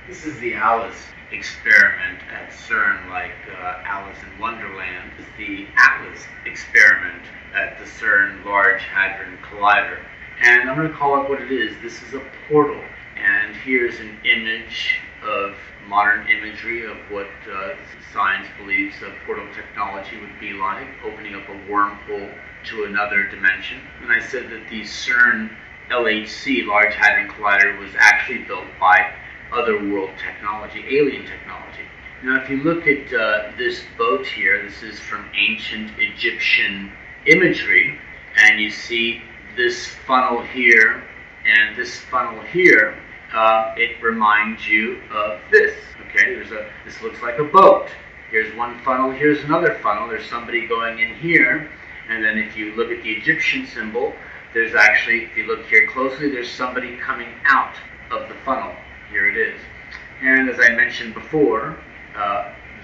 This is the Alice experiment at CERN, like Alice in Wonderland. This is the Atlas experiment at the CERN Large Hadron Collider. And I'm going to call it what it is. This is a portal. And here's an image of modern imagery of what science believes a portal technology would be like, opening up a wormhole to another dimension. And I said that the CERN LHC, Large Hadron Collider, was actually built by otherworld technology, alien technology. Now, if you look at this boat here, this is from ancient Egyptian imagery, and you see this funnel here and this funnel here. It reminds you of this. Okay, this looks like a boat. Here's one funnel, here's another funnel. There's somebody going in here, and then if you look at the Egyptian symbol, there's actually, if you look here closely, there's somebody coming out of the funnel. Here it is. And as I mentioned before,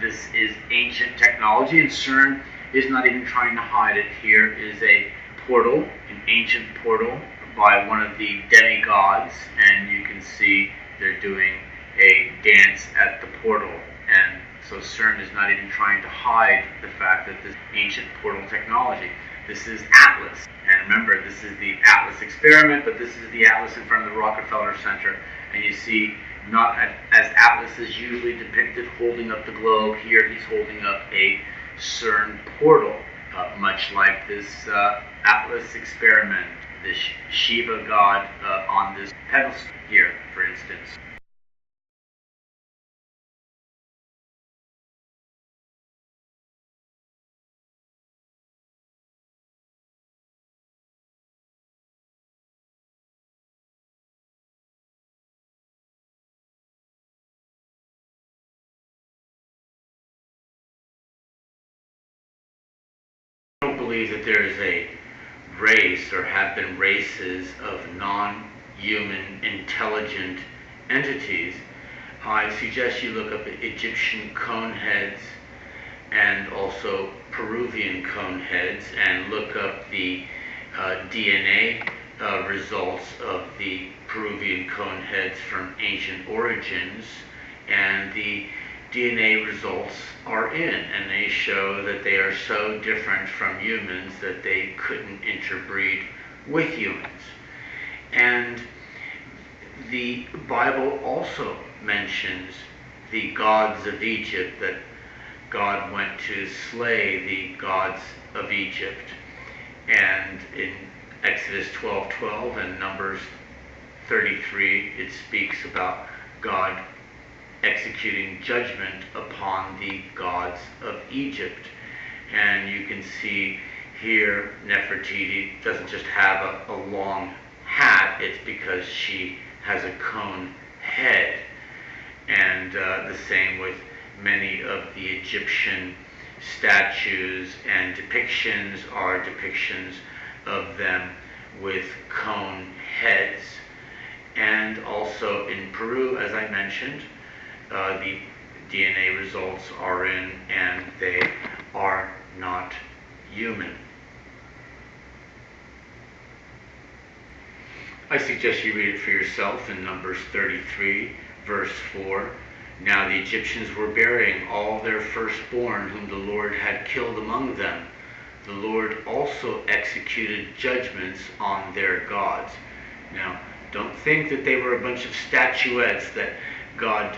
this is ancient technology, and CERN is not even trying to hide it. Here is a portal, an ancient portal by one of the demigods, and you can see they're doing a dance at the portal. And so CERN is not even trying to hide the fact that this ancient portal technology. This is Atlas. And remember, this is the Atlas experiment, but this is the Atlas in front of the Rockefeller Center. And you see, not as Atlas is usually depicted holding up the globe, here he's holding up a CERN portal, much like this Atlas experiment, this Shiva god on this pedestal here, for instance. I don't believe that there is a race or have been races of non-human intelligent entities. I suggest you look up Egyptian cone heads and also Peruvian cone heads, and look up the DNA results of the Peruvian cone heads from ancient origins, and the DNA results are in, and they show that they are so different from humans that they couldn't interbreed with humans. And the Bible also mentions the gods of Egypt, that God went to slay the gods of Egypt. And in Exodus 12:12 and Numbers 33, it speaks about God executing judgment upon the gods of Egypt. And you can see here Nefertiti doesn't just have a long hat, it's because she has a cone head. And the same with many of the Egyptian statues and depictions are depictions of them with cone heads. And also in Peru, as I mentioned, the DNA results are in, and they are not human. I suggest you read it for yourself in Numbers 33, verse 4. Now the Egyptians were burying all their firstborn whom the Lord had killed among them. The Lord also executed judgments on their gods. Now, don't think that they were a bunch of statuettes that God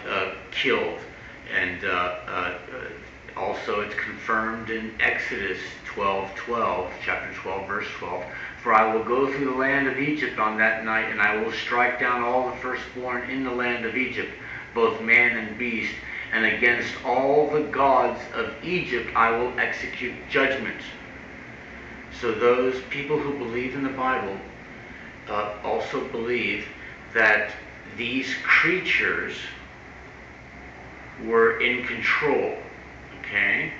killed. And also it's confirmed in Exodus 12:12, chapter 12, verse 12. For I will go through the land of Egypt on that night, and I will strike down all the firstborn in the land of Egypt, both man and beast, and against all the gods of Egypt I will execute judgment. So those people who believe in the Bible also believe that these creatures were in control, okay?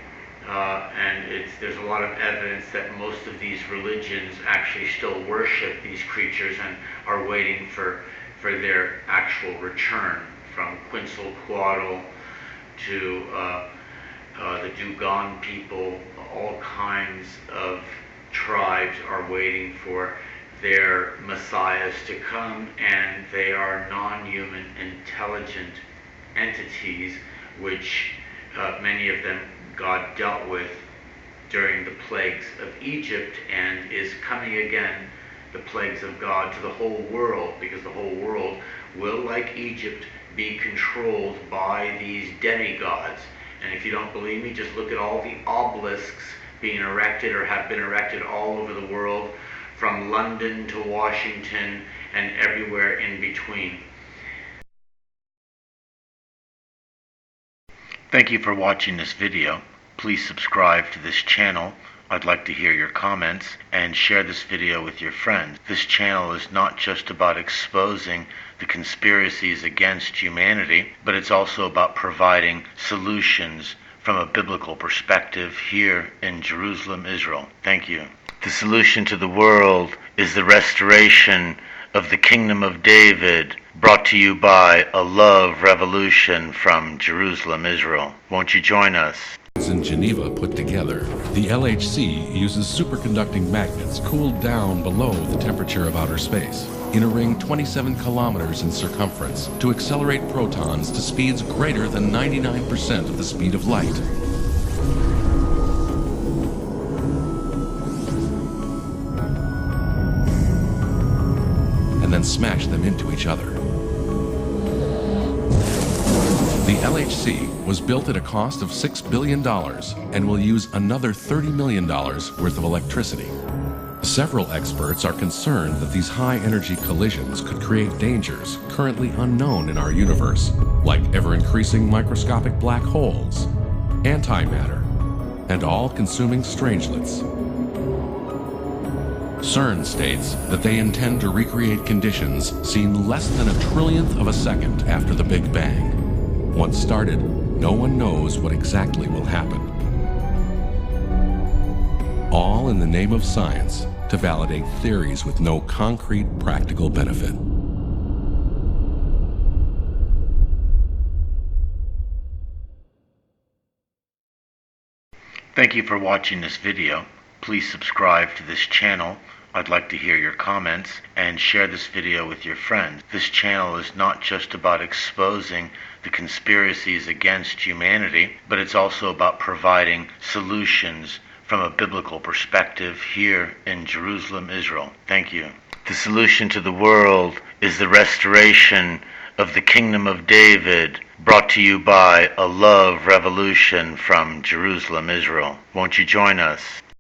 And there's a lot of evidence that most of these religions actually still worship these creatures and are waiting for their actual return, from Quetzalcoatl to the Dugon people. All kinds of tribes are waiting for their messiahs to come, and they are non-human intelligent entities, which many of them God dealt with during the plagues of Egypt, and is coming again, the plagues of God, to the whole world, because the whole world will, like Egypt, be controlled by these demigods. And if you don't believe me, just look at all the obelisks being erected or have been erected all over the world, from London to Washington and everywhere in between. Thank you for watching this video. Please subscribe to this channel. I'd like to hear your comments, and share this video with your friends. This channel is not just about exposing the conspiracies against humanity, but it's also about providing solutions from a biblical perspective here in Jerusalem, Israel. Thank you. The solution to the world is the restoration of the Kingdom of David, brought to you by a love revolution from Jerusalem, Israel. Won't you join us? In Geneva put together, the LHC uses superconducting magnets cooled down below the temperature of outer space in a ring 27 kilometers in circumference to accelerate protons to speeds greater than 99% of the speed of light. And then smash them into each other. The LHC was built at a cost of $6 billion and will use another $30 million worth of electricity. Several experts are concerned that these high-energy collisions could create dangers currently unknown in our universe, like ever-increasing microscopic black holes, antimatter, and all-consuming strangelets. CERN states that they intend to recreate conditions seen less than a trillionth of a second after the Big Bang. Once started, no one knows what exactly will happen. All in the name of science, to validate theories with no concrete practical benefit. Thank you for watching this video. Please subscribe to this channel. I'd like to hear your comments, and share this video with your friends. This channel is not just about exposing the conspiracies against humanity, but it's also about providing solutions from a biblical perspective here in Jerusalem, Israel. Thank you. The solution to the world is the restoration of the Kingdom of David, brought to you by a love revolution from Jerusalem, Israel. Won't you join us?